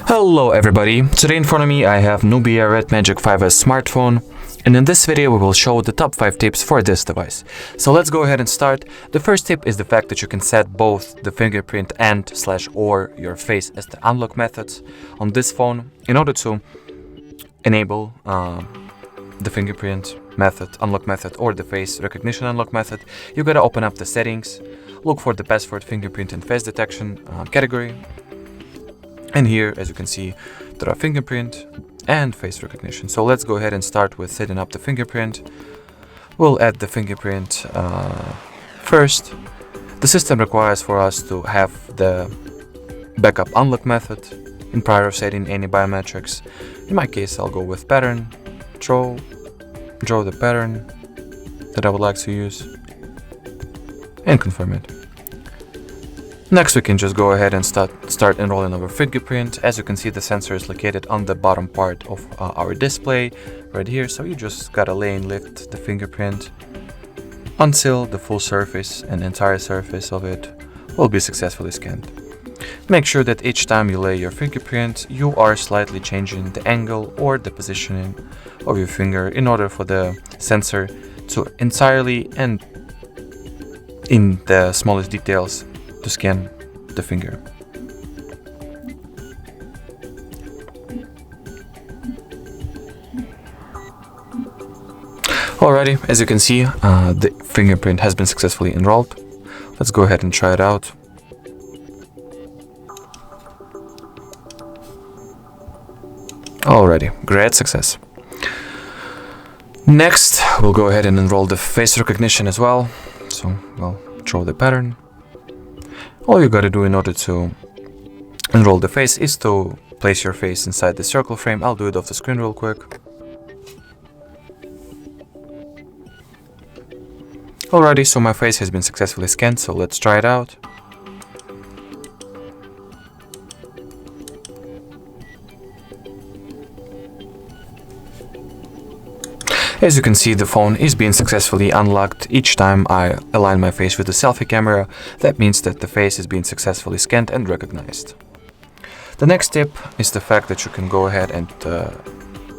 Hello everybody, today in front of me I have Nubia Red Magic 5S smartphone, and in this video we will show the top 5 tips for this device. So let's go ahead and start. The first tip is the fact that you can set both the fingerprint and or your face as the unlock methods on this phone. In order to enable the fingerprint method, unlock method, or the face recognition unlock method, you gotta open up the settings, look for the password, fingerprint and face detection category. And here, as you can see, there are fingerprint and face recognition. So let's go ahead and start with setting up the fingerprint. We'll add the fingerprint first. The system requires for us to have the backup unlock method in prior setting any biometrics. In my case, I'll go with pattern, draw the pattern that I would like to use, and confirm it. Next, we can just go ahead and start enrolling our fingerprint. As you can see, the sensor is located on the bottom part of our display right here. So you just gotta lay and lift the fingerprint until the full surface and entire surface of it will be successfully scanned. Make sure that each time you lay your fingerprint, you are slightly changing the angle or the positioning of your finger in order for the sensor to entirely and in the smallest details to scan the finger. Alrighty, as you can see, the fingerprint has been successfully enrolled. Let's go ahead and try it out. Alrighty, great success. Next, we'll go ahead and enroll the face recognition as well. So we'll draw the pattern. All you gotta do in order to enroll the face is to place your face inside the circle frame. I'll do it off the screen real quick. Alrighty, so my face has been successfully scanned, so let's try it out. As you can see, the phone is being successfully unlocked each time I align my face with the selfie camera. That means that the face is being successfully scanned and recognized. The next tip is the fact that you can go ahead and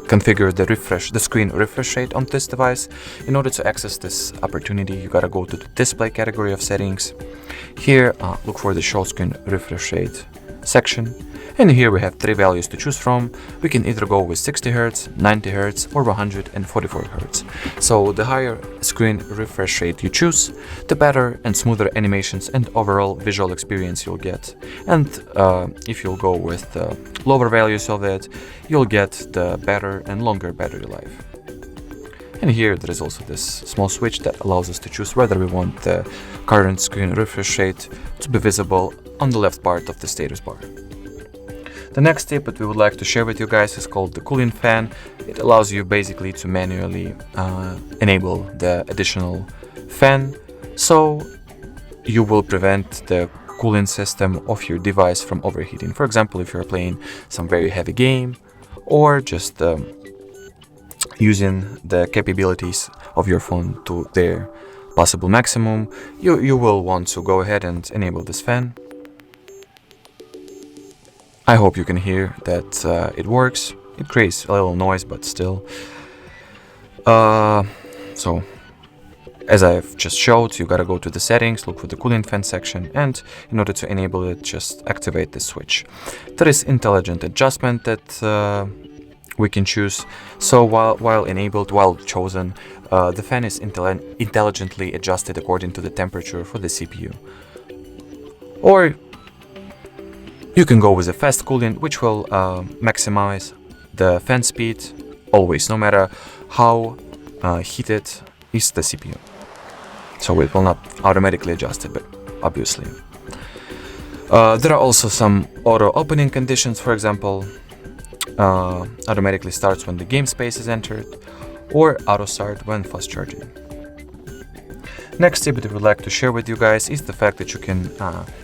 configure the screen refresh rate on this device. In order to access this opportunity, you gotta go to the display category of settings. Here, look for the show screen refresh rate section. And here we have 3 values to choose from. We can either go with 60 Hz, 90 Hz, or 144 Hz. So the higher screen refresh rate you choose, the better and smoother animations and overall visual experience you'll get. And if you'll go with lower values of it, you'll get the better and longer battery life. And here there is also this small switch that allows us to choose whether we want the current screen refresh rate to be visible on the left part of the status bar. The next tip that we would like to share with you guys is called the cooling fan. It allows you basically to manually enable the additional fan, so you will prevent the cooling system of your device from overheating. For example, if you're playing some very heavy game or just using the capabilities of your phone to their possible maximum, you will want to go ahead and enable this fan. I hope you can hear that it works. It creates a little noise, but still. So, as I've just showed, you gotta go to the settings, look for the cooling fan section, and in order to enable it, just activate the switch. There is intelligent adjustment that we can choose. So while chosen, the fan is intelligently adjusted according to the temperature for the CPU. Or you can go with a fast cooling, which will maximize the fan speed always, no matter how heated is the CPU. So it will not automatically adjust it, but obviously. There are also some auto opening conditions. For example, automatically starts when the game space is entered, or auto start when fast charging. Next tip that I would like to share with you guys is the fact that you can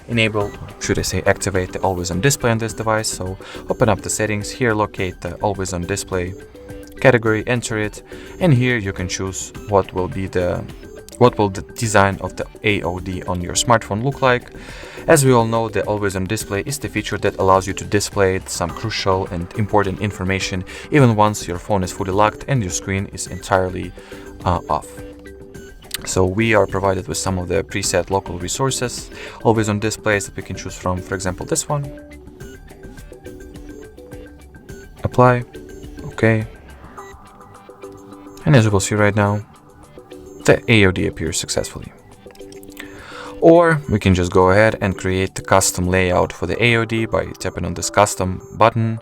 enable, should I say activate, the always on display on this device. So open up the settings, here locate the always on display category, enter it, and here you can choose what will be the what will the design of the AOD on your smartphone look like? As we all know, the always on display is the feature that allows you to display some crucial and important information even once your phone is fully locked and your screen is entirely off. So we are provided with some of the preset local resources, always on displays that we can choose from. For example, this one. Apply. Okay. And as you will see right now, the AOD appears successfully. Or we can just go ahead and create the custom layout for the AOD by tapping on this custom button.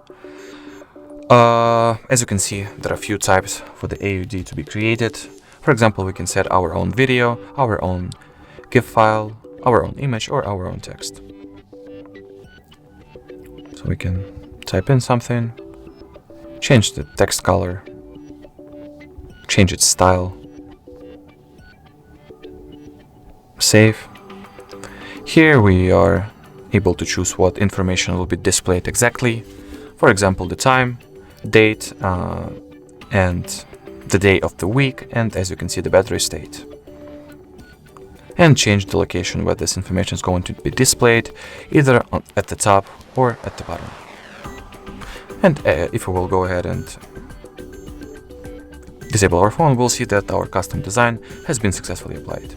As you can see, there are a few types for the AOD to be created. For example, we can set our own video, our own GIF file, our own image, or our own text. So we can type in something, change the text color, change its style, save. Here we are able to choose what information will be displayed exactly. For example, the time, date, and the day of the week, and as you can see, the battery state. And change the location where this information is going to be displayed, either at the top or at the bottom. And if we will go ahead and disable our phone, we'll see that our custom design has been successfully applied.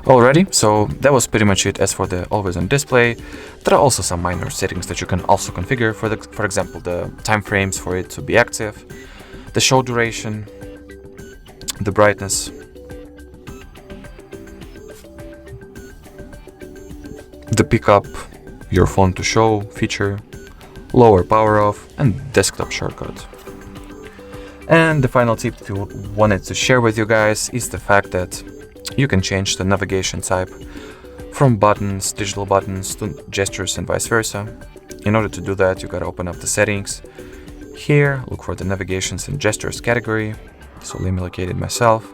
Alrighty, so that was pretty much it as for the always on display. There are also some minor settings that you can also configure, for example, the time frames for it to be active, the show duration, the brightness, the pick up your phone to show feature, lower power off, and desktop shortcut. And the final tip we wanted to share with you guys is the fact that you can change the navigation type from buttons, digital buttons, to gestures and vice versa. In order to do that, you gotta open up the settings. Here, look for the navigations and gestures category. So let me locate it myself.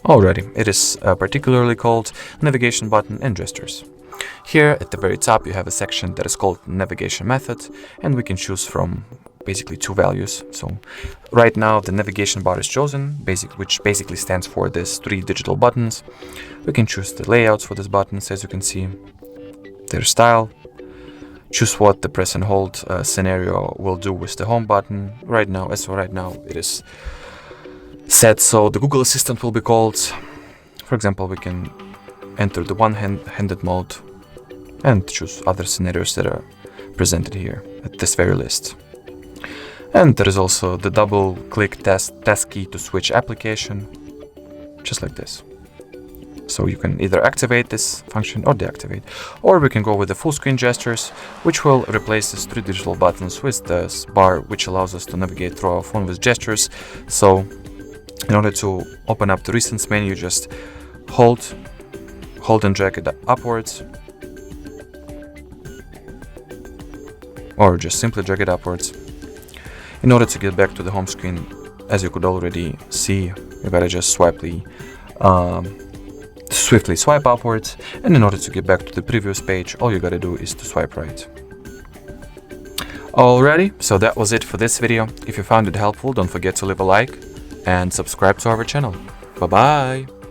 Alrighty, it is particularly called navigation button and gestures. Here at the very top you have a section that is called navigation method, and we can choose from basically two values. So right now the navigation bar is chosen, which basically stands for these 3 digital buttons. We can choose the layouts for these buttons, as you can see, their style, choose what the press and hold scenario will do with the home button. Right now it is set so the Google Assistant will be called. For example, we can enter the one-handed mode and choose other scenarios that are presented here at this very list. And there is also the double-click task key to switch application, just like this. So you can either activate this function or deactivate. Or we can go with the full screen gestures, which will replace these 3 digital buttons with this bar, which allows us to navigate through our phone with gestures. So in order to open up the recents menu, just hold and drag it upwards, or just simply drag it upwards. In order to get back to the home screen, as you could already see, you gotta just swiftly swipe upwards, and in order to get back to the previous page, all you gotta do is to swipe right. Alrighty, so that was it for this video. If you found it helpful, don't forget to leave a like and subscribe to our channel. Bye bye!